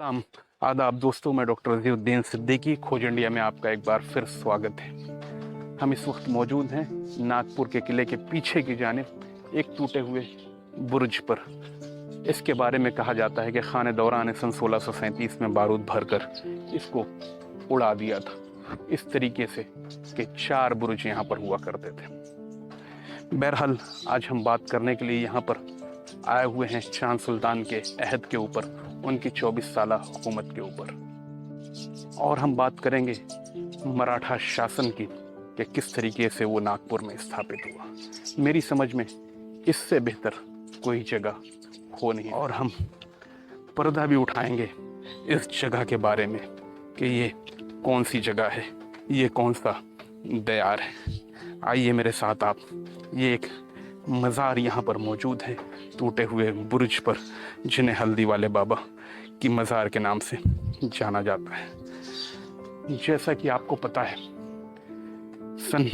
सलाम आदाब दोस्तों, मैं डॉक्टर रजीउद्दीन सिद्दीकी। खोज इंडिया में आपका एक बार फिर स्वागत है। हम इस वक्त मौजूद हैं नागपुर के किले के पीछे की जानिब एक टूटे हुए बुर्ज पर। इसके बारे में कहा जाता है कि खाने दौरान ने सन 1637 में बारूद भरकर इसको उड़ा दिया था। इस तरीके से कि 4 बुर्ज यहाँ पर हुआ करते थे। बहरहाल आज हम बात करने के लिए यहाँ पर आए हुए हैं चांद सुल्तान के अहद के ऊपर, उनकी 24 साला हुकूमत के ऊपर। और हम बात करेंगे मराठा शासन की कि किस तरीके से वो नागपुर में स्थापित हुआ। मेरी समझ में इससे बेहतर कोई जगह हो नहीं। और हम पर्दा भी उठाएंगे इस जगह के बारे में कि ये कौन सी जगह है, ये कौन सा दयार है। आइए मेरे साथ आप, ये एक मज़ार यहाँ पर मौजूद है टूटे हुए बुर्ज पर, जिन्हें हल्दी वाले बाबा की मज़ार के नाम से जाना जाता है। जैसा कि आपको पता है, सन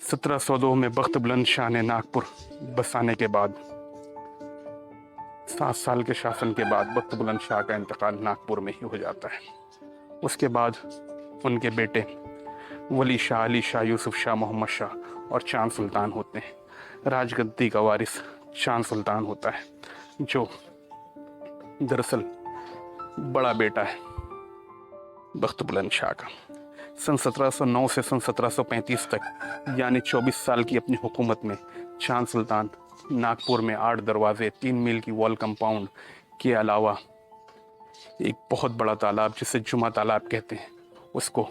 1702 में बख्त बुलंद शाह ने नागपुर बसाने के बाद 7 साल के शासन के बाद बख्त बुलंद शाह का इंतकाल नागपुर में ही हो जाता है। उसके बाद उनके बेटे वली शाह, अली शाह, यूसुफ शाह, मोहम्मद शाह और चांद सुल्तान होते हैं। राजगद्दी का वारिस चांद सुल्तान होता है, जो दरअसल बड़ा बेटा है बख्त बुलंद शाह का। सन 1709 से सन 1735 तक यानी 24 साल की अपनी हुकूमत में चांद सुल्तान नागपुर में 8 दरवाजे, 3 मील की वॉल कंपाउंड के अलावा एक बहुत बड़ा तालाब, जिसे जुमा तालाब कहते हैं, उसको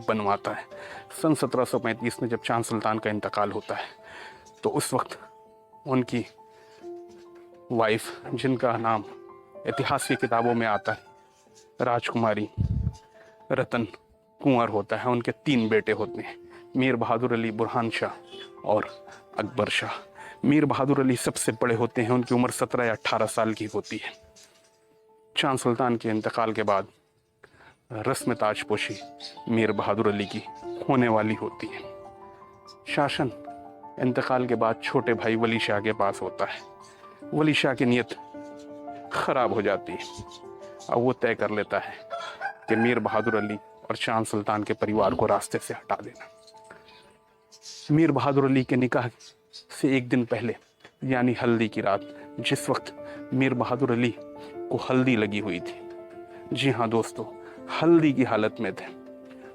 बनवाता है। सन 1735 में जब चांद सुल्तान का इंतकाल होता है तो उस वक्त उनकी वाइफ, जिनका नाम इतिहास की किताबों में आता है राजकुमारी रतन कुंवर होता है, उनके 3 बेटे होते हैं, मीर बहादुर अली, बुरहान शाह और अकबर शाह। मीर बहादुर अली सबसे बड़े होते हैं, उनकी उम्र 17 या 18 साल की होती है। चांद सुल्तान के इंतकाल के बाद रस्म ताजपोशी मीर बहादुर अली की होने वाली होती है। शासन इंतकाल के बाद छोटे भाई वली शाह के पास होता है। वली शाह की नीयत खराब हो जाती है। अब वो तय कर लेता है कि मीर बहादुर अली और चांद सुल्तान के परिवार को रास्ते से हटा देना। मीर बहादुर अली के निकाह से एक दिन पहले यानी हल्दी की रात, जिस वक्त मीर बहादुर अली को हल्दी लगी हुई थी, जी हाँ दोस्तों, हल्दी की हालत में थे,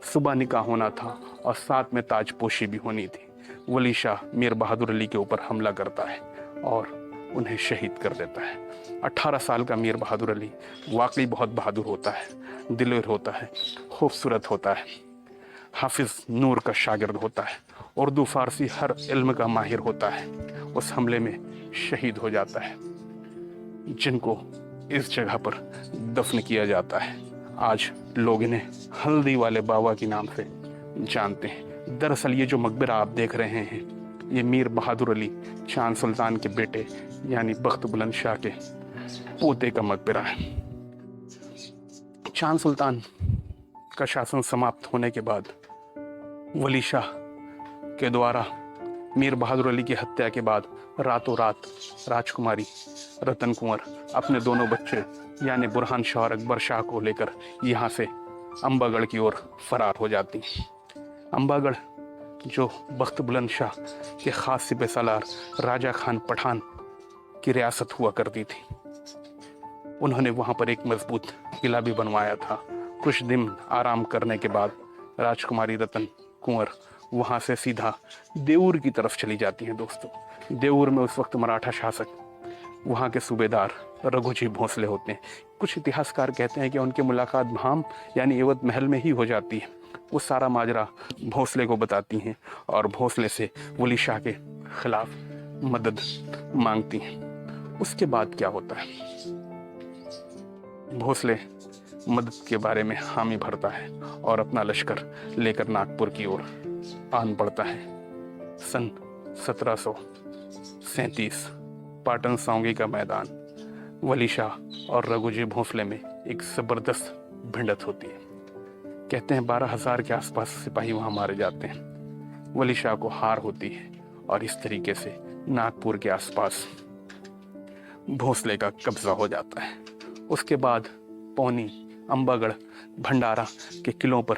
सुबह निकाह होना था और साथ में ताजपोशी भी होनी थी, वली शाह मीर बहादुर अली के ऊपर हमला करता है और उन्हें शहीद कर देता है। 18 साल का मीर बहादुर अली वाकई बहुत बहादुर होता है, दिलेर होता है, खूबसूरत होता है, हाफिज नूर का शागिर्द होता है, उर्दू फारसी हर इल्म का माहिर होता है। उस हमले में शहीद हो जाता है, जिनको इस जगह पर दफन किया जाता है। आज लोग इन्हें हल्दी वाले बाबा के नाम से जानते हैं। दरअसल ये जो मकबरा आप देख रहे हैं, ये मीर बहादुर अली चांद सुल्तान के बेटे यानी बख्त बुलंद शाह के पोते का मकबरा है। चांद सुल्तान का शासन समाप्त होने के बाद वली शाह के द्वारा मीर बहादुर अली की हत्या के बाद रातों रात राजकुमारी रतन कुंवर अपने दोनों बच्चे यानी बुरहान शाह और अकबर शाह को लेकर यहाँ से अंबागढ़ की ओर फरार हो जाती। अंबागढ़ जो बख्त बुलंद शाह के खास सिपह सालार राजा खान पठान की रियासत हुआ करती थी, उन्होंने वहाँ पर एक मजबूत किला भी बनवाया था। कुछ दिन आराम करने के बाद राजकुमारी रतन कुंवर वहाँ से सीधा देऊर की तरफ चली जाती हैं। दोस्तों, देऊर में उस वक्त मराठा शासक वहाँ के सूबेदार रघुजी भोसले होते हैं। कुछ इतिहासकार कहते हैं कि उनकी मुलाकात भाम यानी एवध महल में ही हो जाती है। वो सारा माजरा भोसले को बताती हैं और भोसले से वली शाह के खिलाफ मदद मांगती हैं। उसके बाद क्या होता है, भोसले मदद के बारे में हामी भरता है और अपना लश्कर लेकर नागपुर की ओर आन पड़ता है। सन 1737 पाटन सांगी का मैदान, वली शाह और रघुजी भोसले में एक ज़बरदस्त भिड़ंत होती है। कहते हैं 12,000 के आसपास सिपाही वहाँ मारे जाते हैं। वली शाह को हार होती है और इस तरीके से नागपुर के आसपास भोंसले का कब्जा हो जाता है। उसके बाद पौनी, अंबागढ़, भंडारा के किलों पर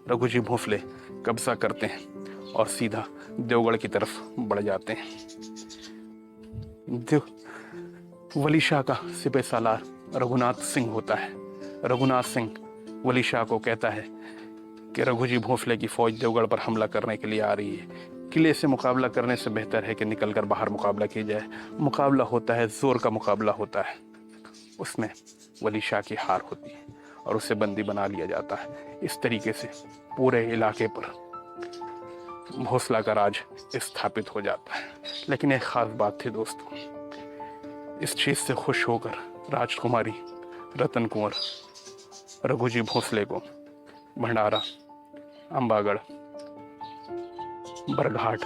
रघुजी भोंसले कब्जा करते हैं और सीधा देवगढ़ की तरफ बढ़ जाते हैं। वली शाह का सिपह सालार रघुनाथ सिंह होता है। रघुनाथ सिंह वली शाह को कहता है कि रघुजी भोंसले की फौज देवगढ़ पर हमला करने के लिए आ रही है, किले से मुकाबला करने से बेहतर है कि निकलकर बाहर मुकाबला किया जाए। मुकाबला होता है, जोर का मुकाबला होता है। उसमें वली शाह की हार होती है और उसे बंदी बना लिया जाता है। इस तरीके से पूरे इलाके पर भोंसला का राज स्थापित हो जाता है। लेकिन एक खास बात थी दोस्तों, इस चीज से खुश होकर राजकुमारी रतन कुंवर रघुजी भोंसले को भंडारा, अंबागढ़, बरघाट,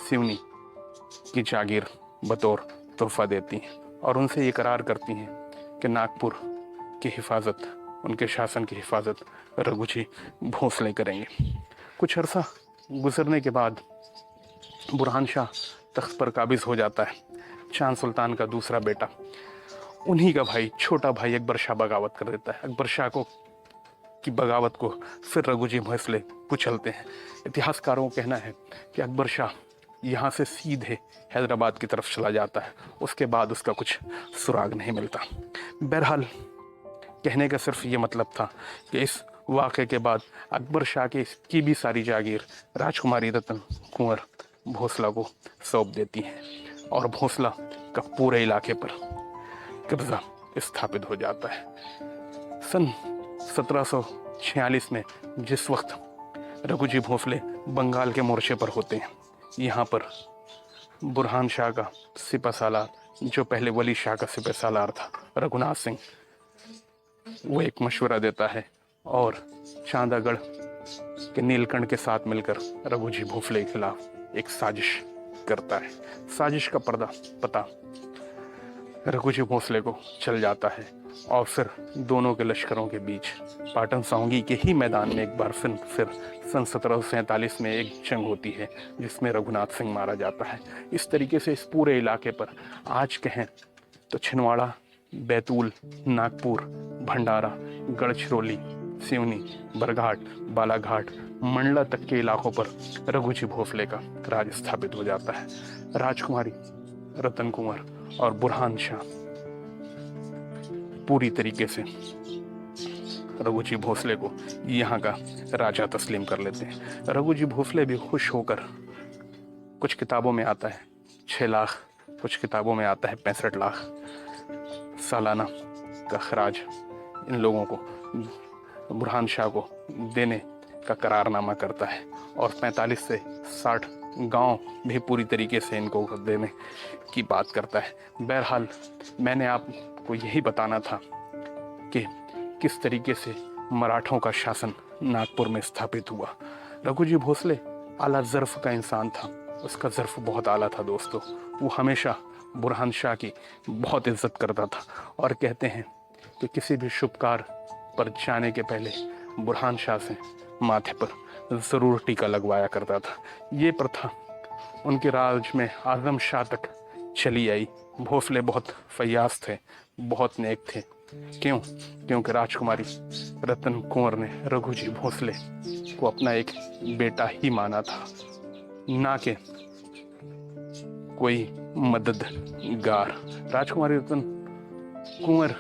सिवनी की जागीर बतौर तोहफा देती हैं और उनसे ये करार करती हैं कि नागपुर की हिफाजत, उनके शासन की हिफाजत रघुजी भोंसले करेंगे। कुछ अरसा गुजरने के बाद बुरहान शाह तख्त पर काबिज हो जाता है। चांद सुल्तान का दूसरा बेटा, उन्हीं का भाई, छोटा भाई अकबर शाह बगावत कर देता है। अकबर शाह को की बगावत को फिर रघुजी भोंसले कुचलते हैं। इतिहासकारों का कहना है कि अकबर शाह यहाँ से सीधे हैदराबाद की तरफ चला जाता है। उसके बाद उसका कुछ सुराग नहीं मिलता। बहरहाल कहने का सिर्फ ये मतलब था कि इस वाक़े के बाद अकबर शाह की भी सारी जागीर राजकुमारी रतन कुंवर भोंसला को सौंप देती है और भोंसला का पूरे इलाके पर कब्जा स्थापित हो जाता है। सन 1746 में जिस वक्त रघुजी भोंसले बंगाल के मोर्चे पर होते हैं, यहाँ पर बुरहान शाह का सिपह सालार, जो पहले वली शाह का सिपह सालार था, रघुनाथ सिंह, वो एक मशवरा देता है और चांदागढ़ के नीलकंठ के साथ मिलकर रघुजी भोंसले के खिलाफ एक साजिश करता है। साजिश का पता रघुजी भोंसले को चल जाता है और फिर दोनों के लश्करों के बीच पाटन सावंगी के ही मैदान में एक बार फिर सन 1747 में एक जंग होती है जिसमें रघुनाथ सिंह मारा जाता है। इस तरीके से इस पूरे इलाके पर आज कहें तो छिंदवाड़ा, बैतूल, नागपुर, भंडारा, गढ़चिरौली, सिवनी, बरघाट, बालाघाट, मंडला तक के इलाकों पर रघुजी भोंसले का राज स्थापित हो जाता है। राजकुमारी रतन कुंवर और बुरहान शाह पूरी तरीके से रघुजी भोंसले को यहाँ का राजा तस्लीम कर लेते हैं। रघुजी भोंसले भी खुश होकर, कुछ किताबों में आता है 6 लाख, कुछ किताबों में आता है 65 लाख सालाना का खराज इन लोगों को, बुरहान शाह को देने का करारनामा करता है और 45 से 60 गांव भी पूरी तरीके से इनको देने की बात करता है। बहरहाल मैंने आपको यही बताना था कि किस तरीके से मराठों का शासन नागपुर में स्थापित हुआ। रघुजी भोंसले आला ज़र्फ़ का इंसान था, उसका ज़र्फ़ बहुत आला था दोस्तों। वो हमेशा बुरहान शाह की बहुत इज्जत करता था और कहते हैं कि किसी भी शुभ कार्य पर जाने के पहले बुरहान शाह से माथे पर ज़रूर टीका लगवाया करता था। ये प्रथा उनके राज में आज़म शाह तक चली आई। भोंसले बहुत फयाज थे, बहुत नेक थे। क्यों? क्योंकि राजकुमारी रतन कुंवर ने रघुजी भोंसले को अपना एक बेटा ही माना था, ना कि कोई मददगार। राजकुमारी रतन कुंवर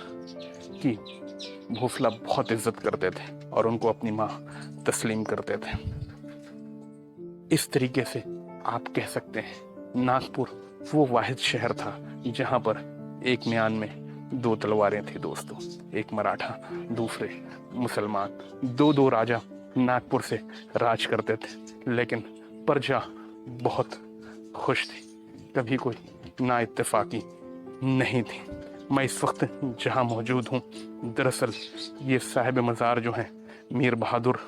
की भोंसला बहुत इज्जत करते थे और उनको अपनी माँ तस्लीम करते थे। इस तरीके से आप कह सकते हैं नागपुर वो वाहिद शहर था जहाँ पर एक म्यान में 2 तलवारें थी दोस्तों, एक मराठा, दूसरे मुसलमान। 2 राजा नागपुर से राज करते थे, लेकिन प्रजा बहुत खुश थी, कभी कोई ना इत्तेफाकी नहीं थी। मैं इस वक्त जहाँ मौजूद हूँ, दरअसल ये साहिब मज़ार जो हैं मीर बहादुर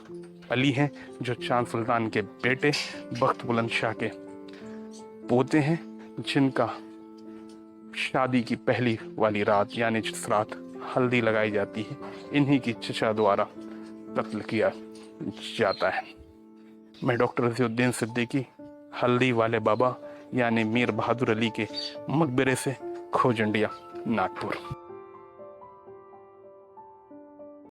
अली हैं, जो चांद सुल्तान के बेटे बख्त बुलंद शाह के पोते हैं, जिनका शादी की पहली वाली रात यानी जिस रात हल्दी लगाई जाती है, इन्हीं की चचा द्वारा कत्ल किया जाता है। मैं डॉक्टर रज़ीउद्दीन सिद्दीकी हल्दी वाले बाबा यानी मीर बहादुर अली के मकबरे से खोज इंडिया नागपुर।